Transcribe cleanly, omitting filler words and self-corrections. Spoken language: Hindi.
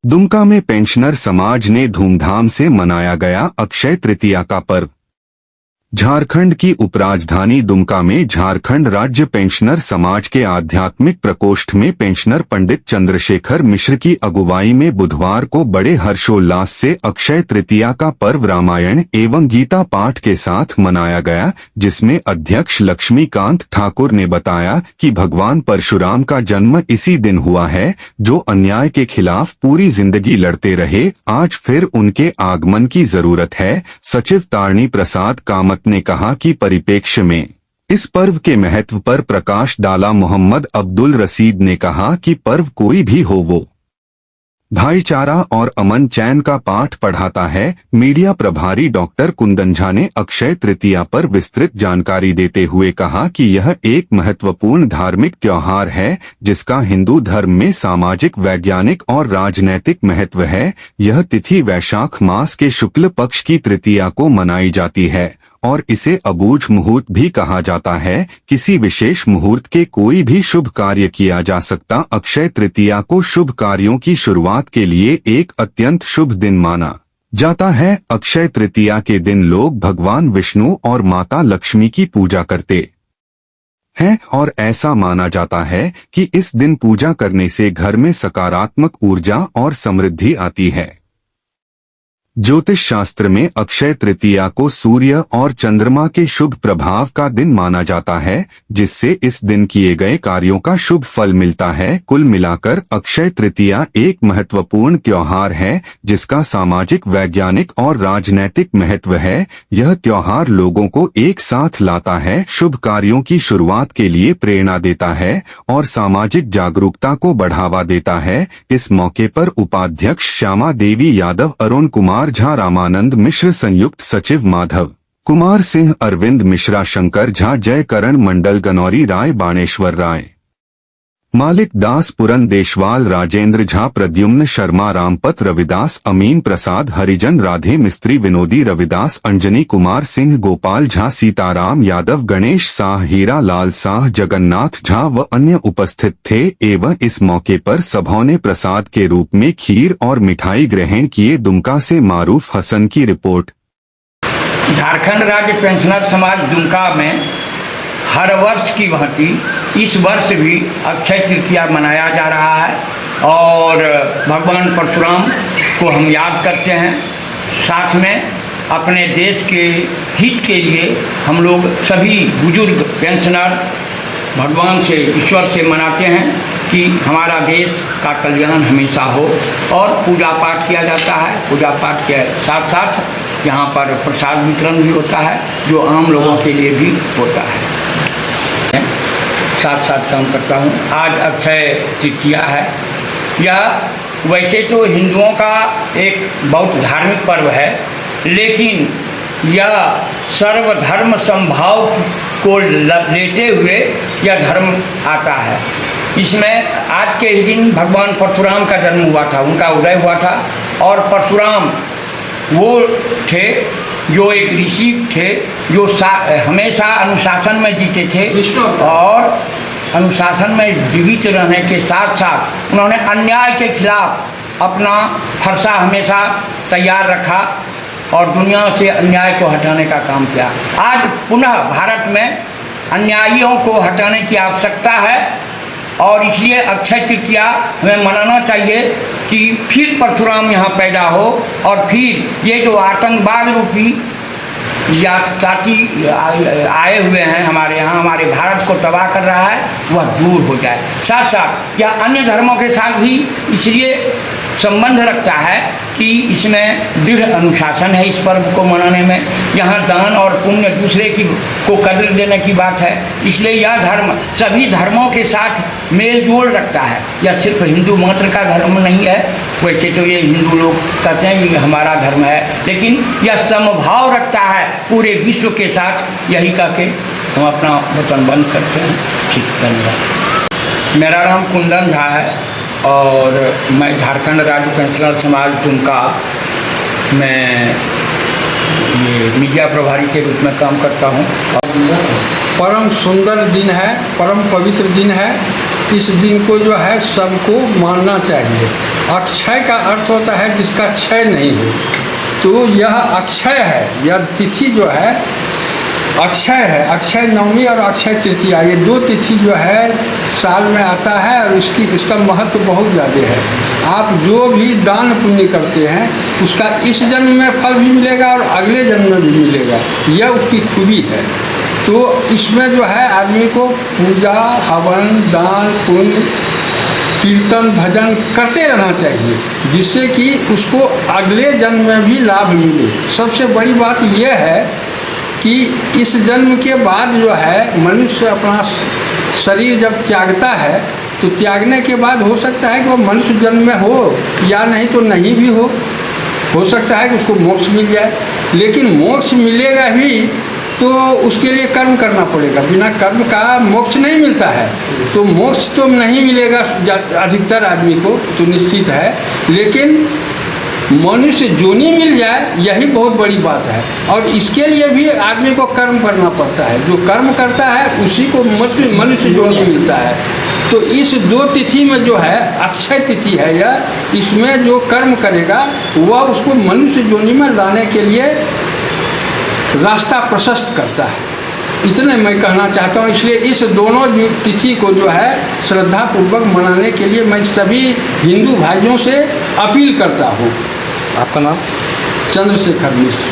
दुमका में पेंशनर समाज ने धूमधाम से मनाया गया अक्षय तृतीया का पर्व। झारखंड की उपराजधानी दुमका में झारखंड राज्य पेंशनर समाज के आध्यात्मिक प्रकोष्ठ में पेंशनर पंडित चंद्रशेखर मिश्र की अगुवाई में बुधवार को बड़े हर्षोल्लास से अक्षय तृतीया का पर्व रामायण एवं गीता पाठ के साथ मनाया गया, जिसमें अध्यक्ष लक्ष्मीकांत ठाकुर ने बताया कि भगवान परशुराम का जन्म इसी दिन हुआ है, जो अन्याय के खिलाफ पूरी जिंदगी लड़ते रहे। आज फिर उनके आगमन की जरूरत है। सचिव तारणी प्रसाद कामत ने कहा कि परिप्रेक्ष्य में इस पर्व के महत्व पर प्रकाश डाला। मोहम्मद अब्दुल रशीद ने कहा कि पर्व कोई भी हो वो भाईचारा और अमन चैन का पाठ पढ़ाता है। मीडिया प्रभारी डॉक्टर कुंदन झा ने अक्षय तृतीया पर विस्तृत जानकारी देते हुए कहा कि यह एक महत्वपूर्ण धार्मिक त्योहार है, जिसका हिंदू धर्म में सामाजिक, वैज्ञानिक और राजनैतिक महत्व है। यह तिथि वैशाख मास के शुक्ल पक्ष की तृतीया को मनाई जाती है और इसे अबूझ मुहूर्त भी कहा जाता है। किसी विशेष मुहूर्त के कोई भी शुभ कार्य किया जा सकता। अक्षय तृतीया को शुभ कार्यों की शुरुआत के लिए एक अत्यंत शुभ दिन माना जाता है। अक्षय तृतीया के दिन लोग भगवान विष्णु और माता लक्ष्मी की पूजा करते हैं और ऐसा माना जाता है कि इस दिन पूजा करने से घर में सकारात्मक ऊर्जा और समृद्धि आती है। ज्योतिष शास्त्र में अक्षय तृतीया को सूर्य और चंद्रमा के शुभ प्रभाव का दिन माना जाता है, जिससे इस दिन किए गए कार्यों का शुभ फल मिलता है। कुल मिलाकर अक्षय तृतीया एक महत्वपूर्ण त्योहार है, जिसका सामाजिक, वैज्ञानिक और राजनैतिक महत्व है। यह त्योहार लोगों को एक साथ लाता है, शुभ कार्यों की शुरुआत के लिए प्रेरणा देता है और सामाजिक जागरूकता को बढ़ावा देता है। इस मौके पर उपाध्यक्ष श्यामा देवी यादव, अरुण कुमार झा, रामानंद मिश्र, संयुक्त सचिव माधव कुमार सिंह, अरविंद मिश्रा, शंकर झा, जय करण मंडल, गनौरी राय, बाणेश्वर राय, मालिक दास, पुरन देशवाल, राजेंद्र झा, प्रद्युम्न शर्मा, रामपत रविदास, अमीन प्रसाद हरिजन, राधे मिस्त्री, विनोदी रविदास, अंजनी कुमार सिंह, गोपाल झा, सीताराम यादव, गणेश साह, हीरा लाल साह, जगन्नाथ झा व अन्य उपस्थित थे। एवं इस मौके पर सबों ने प्रसाद के रूप में खीर और मिठाई ग्रहण किए। दुमका से मारूफ हसन की रिपोर्ट। झारखंड राज्य पेंशनर समाज दुमका में हर वर्ष की भांति इस वर्ष भी अक्षय तृतीया मनाया जा रहा है और भगवान परशुराम को हम याद करते हैं। साथ में अपने देश के हित के लिए हम लोग सभी बुजुर्ग पेंशनर भगवान से, ईश्वर से मनाते हैं कि हमारा देश का कल्याण हमेशा हो और पूजा पाठ किया जाता है। पूजा पाठ के साथ साथ यहाँ पर प्रसाद वितरण भी होता है, जो आम लोगों के लिए भी होता है। साथ साथ काम करता हूँ। आज अक्षय तृतीया है। यह वैसे तो हिंदुओं का एक बहुत धार्मिक पर्व है, लेकिन यह सर्वधर्म समभाव को लेते हुए यह धर्म आता है। इसमें आज के ही दिन भगवान परशुराम का जन्म हुआ था, उनका उदय हुआ था और परशुराम वो थे जो एक ऋषि थे, जो हमेशा अनुशासन में जीते थे और अनुशासन में जीवित रहने के साथ साथ उन्होंने अन्याय के खिलाफ अपना फरसा हमेशा तैयार रखा और दुनिया से अन्याय को हटाने का काम किया। आज पुनः भारत में अन्यायियों को हटाने की आवश्यकता है और इसलिए अक्षय तृतीया हमें मनाना चाहिए कि फिर परशुराम यहाँ पैदा हो और फिर ये जो आतंकवाद रूपी जाति आए हुए हैं हमारे यहाँ, हमारे भारत को तबाह कर रहा है, वह दूर हो जाए। साथ साथ यह अन्य धर्मों के साथ भी इसलिए संबंध रखता है कि इसमें दृढ़ अनुशासन है इस पर्व को मनाने में। यहाँ दान और पुण्य दूसरे की को कदर देने की बात है, इसलिए यह धर्म सभी धर्मों के साथ मेल जोल रखता है। यह सिर्फ हिंदू मात्र का धर्म नहीं है। वैसे तो ये हिंदू लोग कहते हैं ये हमारा धर्म है, लेकिन यह समभाव रखता है पूरे विश्व के साथ। यही कह के हम अपना वचन बंद करते हैं। ठीक, धन्यवाद। मेरा नाम कुंदन झा है और मैं झारखंड राज्य पेंशनर समाज दुमका में ये मीडिया प्रभारी के रूप में काम करता हूँ। परम सुंदर दिन है, परम पवित्र दिन है। इस दिन को जो है सबको मानना चाहिए। अक्षय का अर्थ होता है जिसका क्षय नहीं हो, तो यह अक्षय है, यह तिथि जो है अक्षय है। अक्षय नवमी और अक्षय तृतीया, ये दो तिथि जो है साल में आता है और इसका महत्व बहुत ज़्यादा है। आप जो भी दान पुण्य करते हैं उसका इस जन्म में फल भी मिलेगा और अगले जन्म में भी मिलेगा, यह उसकी खूबी है। तो इसमें जो है आदमी को पूजा हवन दान पुण्य कीर्तन भजन करते रहना चाहिए, जिससे कि उसको अगले जन्म में भी लाभ मिले। सबसे बड़ी बात यह है कि इस जन्म के बाद जो है मनुष्य अपना शरीर जब त्यागता है तो त्यागने के बाद हो सकता है कि वो मनुष्य जन्म में हो या नहीं तो नहीं भी हो सकता है कि उसको मोक्ष मिल जाए। लेकिन मोक्ष मिलेगा भी तो उसके लिए कर्म करना पड़ेगा, बिना कर्म का मोक्ष नहीं मिलता है। तो मोक्ष तो नहीं मिलेगा अधिकतर आदमी को, तो निश्चित है, लेकिन मनुष्य जोनी मिल जाए यही बहुत बड़ी बात है। और इसके लिए भी आदमी को कर्म करना पड़ता है, जो कर्म करता है उसी को मनुष्य जोनी मिलता है। तो इस दो तिथि में जो है अक्षय तिथि है यह, इसमें जो कर्म करेगा वह उसको मनुष्य जोनी में लाने के लिए रास्ता प्रशस्त करता है। इतने मैं कहना चाहता हूँ। इसलिए इस दोनों तिथि को जो है श्रद्धापूर्वक मनाने के लिए मैं सभी हिंदू भाइयों से अपील करता हूँ। आपका नाम? चंद्रशेखर मिश्र।